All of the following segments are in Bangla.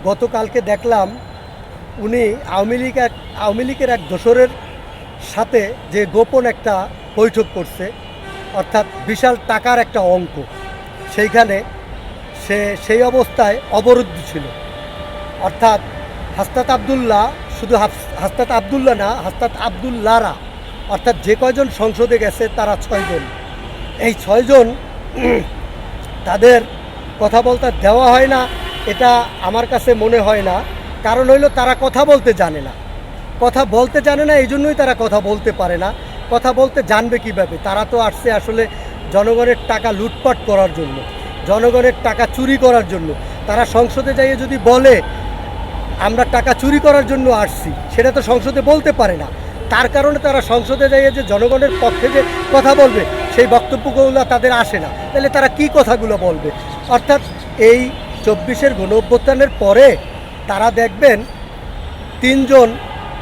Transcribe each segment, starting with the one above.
গতকালকে দেখলাম উনি আওয়ামী লীগের এক দোসরের সাথে যে গোপন একটা বৈঠক করছে, অর্থাৎ বিশাল টাকার একটা অঙ্ক, সেইখানে সে সেই অবস্থায় অবরুদ্ধ ছিল। অর্থাৎ হাসনাত আবদুল্লাহ, শুধু হাসনাত আবদুল্লাহ না, হাসনাত আবদুল্লাহরা, অর্থাৎ যে কয়জন সংসদে গেছে তারা 6 জন। এই 6 জন তাদের কথা বলতে দেওয়া হয় না, এটা আমার কাছে মনে হয় না। কারণ হইল তারা কথা বলতে জানে না, এই জন্যই তারা কথা বলতে পারে না। কথা বলতে জানবে কিভাবে? তারা তো আসছে আসলে জনগণের টাকা লুটপাট করার জন্য, জনগণের টাকা চুরি করার জন্য। তারা সংসদে যাইয়ে যদি বলে আমরা টাকা চুরি করার জন্য আসছি, সেটা তো সংসদে বলতে পারে না। তার কারণে তারা সংসদে যাইয়ে যে জনগণের পক্ষে যে কথা বলবে, সেই বক্তব্যগুলো তাদের আসে না। তাহলে তারা কি কথাগুলো বলবে? অর্থাৎ এই 24-এর গণঅভ্যুত্থানের পরে তারা দেখবেন 3 জন,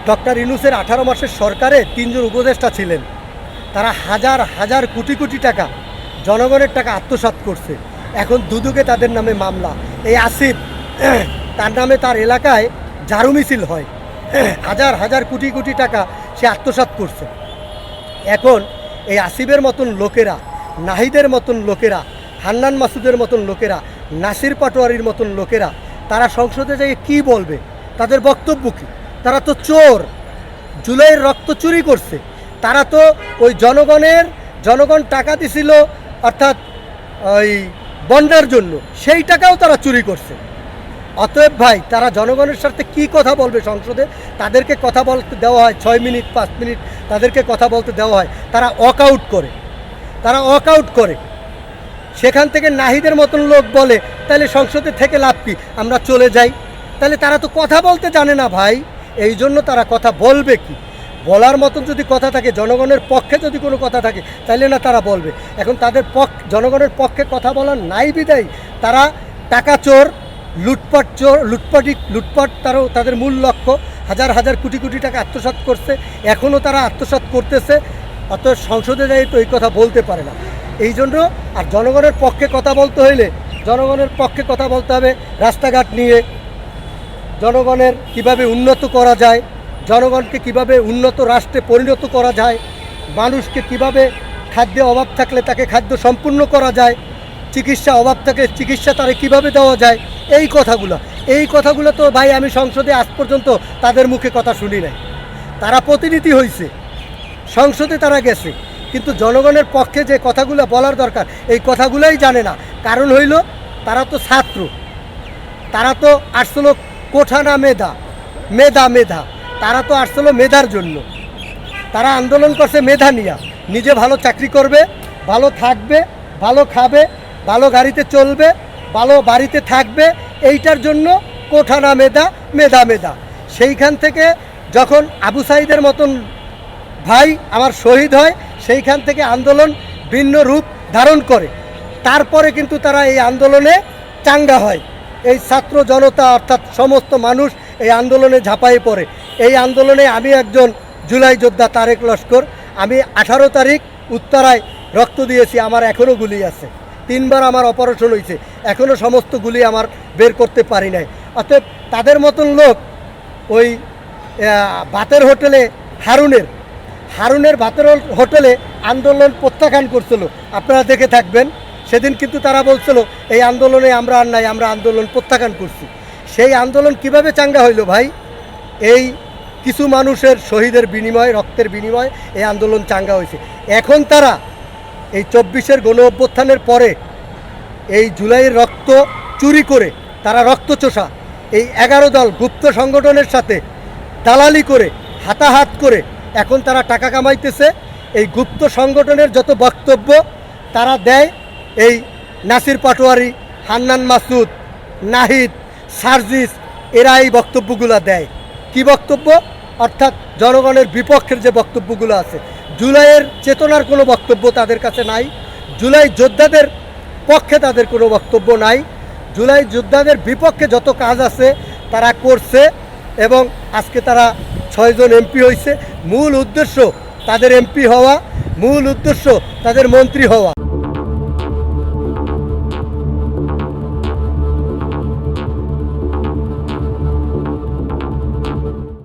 ডক্টর ইউনূসের 18 মাসের সরকারে 3 জন উপদেষ্টা ছিলেন, তারা হাজার হাজার কোটি কোটি টাকা, জনগণের টাকা আত্মসাৎ করছে। এখন দুদকে তাদের নামে মামলা। এই আসিফ, তার নামে তার এলাকায় ঝাড়ু মিছিল হয়, হাজার হাজার কোটি কোটি টাকা সে আত্মসাৎ করছে। এখন এই আসিফের মতন লোকেরা, নাহিদের মতন লোকেরা, হান্নান মাসুদের মতন লোকেরা, নাসির পাটোয়ারির মতন লোকেরা, তারা সংসদে যাই কি বলবে? তাদের বক্তব্য কী? তারা তো চোর, জুলাইয়ের রক্ত চুরি করছে। তারা তো ওই জনগণ টাকা দিছিল, অর্থাৎ ওই বন্ডার জন্য, সেই টাকাও তারা চুরি করছে। অতএব ভাই, তারা জনগণের সাথে কি কথা বলবে সংসদে? তাদেরকে কথা বলতে দেওয়া হয় 6 মিনিট 5 মিনিট, তাদেরকে কথা বলতে দেওয়া হয়, তারা ওয়াক আউট করে। সেখান থেকে নাহিদের মতন লোক বলে তাহলে সংসদে থেকে লাভ কি, আমরা চলে যাই। তাহলে তারা তো কথা বলতে জানে না ভাই, এই জন্য তারা কথা বলবে কি? বলার মতন যদি কথা থাকে, জনগণের পক্ষে যদি কোনো কথা থাকে, তাহলে না তারা বলবে। এখন তাদের জনগণের পক্ষে কথা বলার নাই বিদায় তারা টাকা চোর, লুটপাট তাদের মূল লক্ষ্য। হাজার হাজার কোটি কোটি টাকা আত্মসাৎ করছে, এখনও তারা আত্মসাৎ করতেছে। অত সংসদে যাই তো এই কথা বলতে পারে না। এই জন্য আর জনগণের পক্ষে কথা বলতে হইলে জনগণের পক্ষে কথা বলতে হবে রাস্তাঘাট নিয়ে, জনগণের কিভাবে উন্নত করা যায়, জনগণকে কিভাবে উন্নত রাষ্ট্রে পরিণত করা যায়, মানুষকে কিভাবে খাদ্যে অভাব থাকলে তাকে খাদ্য সম্পূর্ণ করা যায়, চিকিৎসা অভাব থাকলে চিকিৎসা তারে কিভাবে দেওয়া যায়। এই কথাগুলো তো ভাই আমি সংসদে আজ পর্যন্ত তাদের মুখে কথা শুনি নাই। তারা প্রতিনিধি হয়েছে, সংসদে তারা গেছে, কিন্তু জনগণের পক্ষে যে কথাগুলো বলার দরকার এই কথাগুলোই জানে না। কারণ হইল তারা তো ছাত্র, তারা তো আসলে কোঠা না মেধা, তারা তো আসলে মেধার জন্য। তারা আন্দোলন করছে মেধা নিয়া, নিজে ভালো চাকরি করবে, ভালো থাকবে, ভালো খাবে, ভালো গাড়িতে চলবে, ভালো বাড়িতে থাকবে, এইটার জন্য কোঠা না মেধা। সেইখান থেকে যখন আবু সাইদের মতন ভাই আমার শহীদ হয়, সেইখান থেকে আন্দোলন ভিন্ন রূপ ধারণ করে। তারপরে কিন্তু তারা এই আন্দোলনে চাঙ্গা হয়। এই ছাত্র জনতা অর্থাৎ সমস্ত মানুষ এই আন্দোলনে ঝাঁপায়ে পড়ে। এই আন্দোলনে আমি একজন জুলাই যোদ্ধা, তারেক লস্কর। আমি 18 তারিখ উত্তরায় রক্ত দিয়েছি, আমার এখনও গুলি আছে। 3 বার আমার অপারেশন হয়েছে, এখনও সমস্ত গুলি আমার বের করতে পারি নাই। অতএব তাদের মতন লোক ওই ভাতের হোটেলে হারুনের ভাতের হোটেলে আন্দোলন প্রত্যাখ্যান করছিল, আপনারা দেখে থাকবেন। সেদিন কিন্তু তারা বলছিল এই আন্দোলনে আমরা আর নাই, আমরা আন্দোলন প্রত্যাখ্যান করছি। সেই আন্দোলন কিভাবে চাঙ্গা হইল ভাই? এই কিছু মানুষের শহীদের বিনিময়ে, রক্তের বিনিময়ে এই আন্দোলন চাঙ্গা হয়েছে। এখন তারা এই 24-এর গণঅভ্যুত্থানের পরে এই জুলাইয়ের রক্ত চুরি করে, তারা রক্তচোষা এই 11 দল গুপ্ত সংগঠনের সাথে দালালি করে, হাতাহাত করে এখন তারা টাকা কামাইতেছে। এই গুপ্ত সংগঠনের যত বক্তব্য তারা দেয়, এই নাসির পাটোয়ারি, হান্নান মাসুদ, নাহিদ, সার্জিস, এরা এই বক্তব্যগুলো দেয়। কি বক্তব্য? অর্থাৎ জনগণের বিপক্ষের যে বক্তব্যগুলো আছে। জুলাইয়ের চেতনার কোনো বক্তব্য তাদের কাছে নাই, জুলাই যোদ্ধাদের পক্ষে তাদের কোনো বক্তব্য নাই। জুলাই যোদ্ধাদের বিপক্ষে যত কাজ আছে তারা করছে, এবং আজকে তারা 6 জন এমপি হয়েছে। মূল উদ্দেশ্য তাদের এমপি হওয়া, মূল উদ্দেশ্য তাদের মন্ত্রী হওয়া।